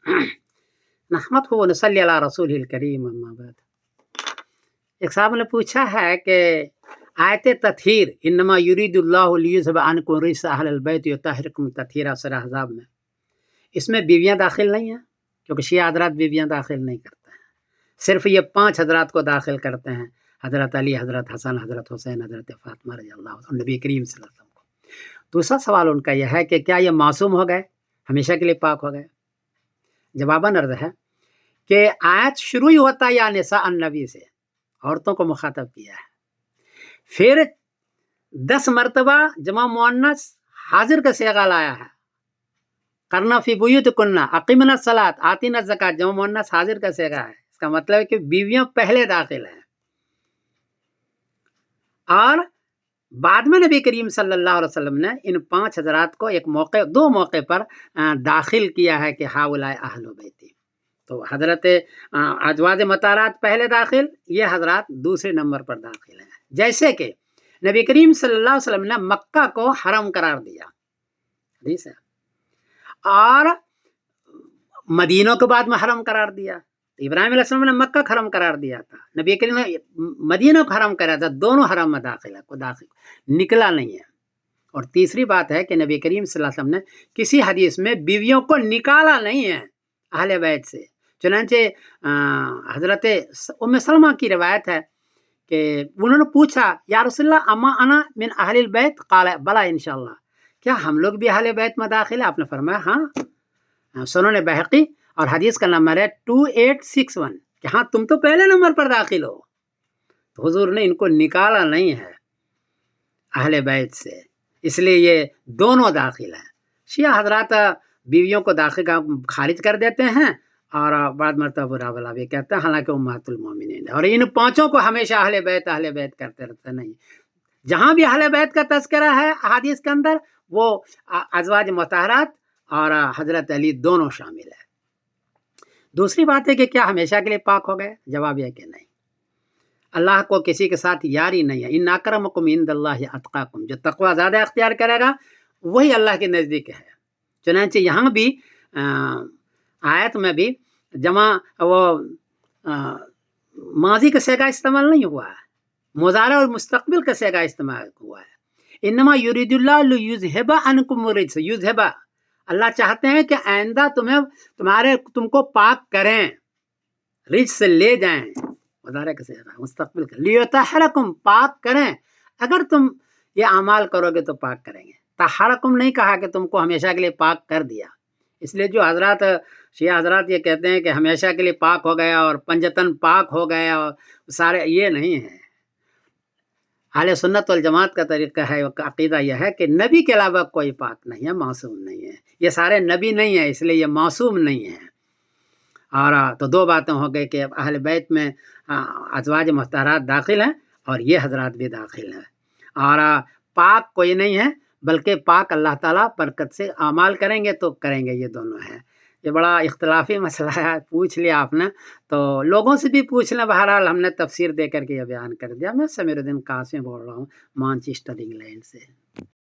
नहमदहु व नसल्ली अला रसूलिल करीम अम्मा बाद। एक साहब ने पूछा है कि आयत तत्हीर इन्नमा युरीदुल्लाहु लियुज़हिब अन्कुम रिज्स अहलल बैत व यतहिरकुम तत्हीरा सूरह अहज़ाब में, इसमें बीवियाँ दाखिल नहीं हैं क्योंकि शिया हज़रात बीवियाँ दाखिल नहीं करते हैं, सिर्फ ये 5 हज़रात को दाखिल करते हैं, हज़रत अली, हज़रत हसन, हज़रत हुसैन, हज़रत फ़ातिमा रज़ियल्लाहु अन्हा, नबी करीम सल्लल्लाहु अलैहि वसल्लम को। दूसरा सवाल उनका यह है कि क्या ये मासूम हो गए, हमेशा के लिए पाक हो गए? जवाबन अर्ज़ है कि आयत शुरू ही होता है या निसा अन्नबी से, औरतों को मुखातब किया है, फिर 10 मरतबा जमा मुअन्नस हाजिर का सेगा लाया है, करना फी बुयूतिकुन्ना अकीमना सलात आतीना ज़कात, जमा मुअन्नस हाजिर का सेगा है। इसका मतलब है कि बीवियां पहले दाखिल हैं और बाद में नबी करीम सल्लल्लाहु अलैहि वसल्लम ने इन 5 हज़रात को एक मौके, 2 मौके पर दाखिल किया है कि हाउलाए अहलु बैती। तो हज़रत अज़वाज मतारात पहले दाखिल, ये हज़रात दूसरे नंबर पर दाखिल हैं। जैसे कि नबी करीम सल्लल्लाहु अलैहि वसल्लम ने मक्का को हरम करार दिया, हदीस है, और मदीनों के बाद में हरम करार दिया। इब्राहिम अलैहिस्सलाम ने मक्का हरम करार दिया था, नबी करीम ने मदीना को हरम कराया था, दोनों हरम में दाखिल है, को दाखिल निकला नहीं है। और तीसरी बात है कि नबी करीम सल्लल्लाहु अलैहि वसल्लम ने किसी हदीस में बीवियों को निकाला नहीं है अहले बैत से। चुनांचे हज़रत उम्मे सलमा की रिवायत है कि उन्होंने पूछा, या रसूलल्लाह अम्मा अना मिन अहलिल बैत, क़ाल बला इंशाअल्लाह, क्या हम लोग भी अहले बैत में दाखिल है? आपने फरमाया हाँ। सुनन बैहक़ी और हदीस का नंबर है 2861 कि हाँ तुम तो पहले नंबर पर दाखिल हो। तो हुजूर ने इनको निकाला नहीं है अहले बैत से, इसलिए ये दोनों दाखिल हैं। शिया हज़रात बीवियों को दाखिल का खारिज कर देते हैं और बाद मरतबा बुरा भला भी कहते हैं, हालांकि उम्महातुल मोमिनीन है। और इन 5 को हमेशा अहले बैत करते रहते नहीं। जहां भी अहले बैत का तज़किरा है हदीस के अंदर, वो अज़वाज मुतहरात और हज़रत अली दोनों शामिल है। दूसरी बात है कि क्या हमेशा के लिए पाक हो गए? जवाब यह कि नहीं, अल्लाह को किसी के साथ यारी नहीं है। इन्ना अक्रमकुम इंदल्लाहि अत्क़ाकुम, जो तक़वा ज़्यादा अख्तियार करेगा वही अल्लाह के नज़दीक है। चुनांचे यहाँ भी आयत में भी जमा वो माजी का सेगा इस्तेमाल नहीं हुआ है, मुज़ारा और मुस्तक़बिल का सेगा इस्तेमाल हुआ है। इन्नमा युरीदुल्लाहु लियुज़हिबा अन्कुम रिज्स, युज़हिबा, अल्लाह चाहते हैं कि आइंदा तुमको पाक करें, रिज्स से ले जाएं, मुज़ारा का सेगा मुस्तक़बिल का, लियुतहहिरकुम, पाक करें, अगर तुम ये अमाल करोगे तो पाक करेंगे। तहरकुम नहीं कहा कि तुमको हमेशा के लिए पाक कर दिया। इसलिए जो हज़रात शिया हज़रात ये कहते हैं कि हमेशा के लिए पाक हो गया और पंजतन पाक हो गया और सारे, ये नहीं है। अहले सुन्नत वल जमात का तरीका है, अक़ीदा यह है कि नबी के अलावा कोई पाक नहीं है, मासूम नहीं है। ये सारे नबी नहीं है, इसलिए ये मासूम नहीं है। और तो 2 बातें हो गई कि अहले बैत में अज़वाज मुतहरात दाखिल हैं और ये हज़रात भी दाखिल हैं। और पाक कोई नहीं है, बल्कि पाक अल्लाह ताला बरकत से अमाल करेंगे तो करेंगे, ये दोनों हैं। ये बड़ा इख्तिलाफी मसला है, पूछ लिया आपने, तो लोगों से भी पूछ लें। बहरहाल हमने तफसीर दे करके ये बयान कर दिया। मैं समीरुद्दीन कासिम बोल रहा हूँ, मैनचेस्टर इंग्लैंड से।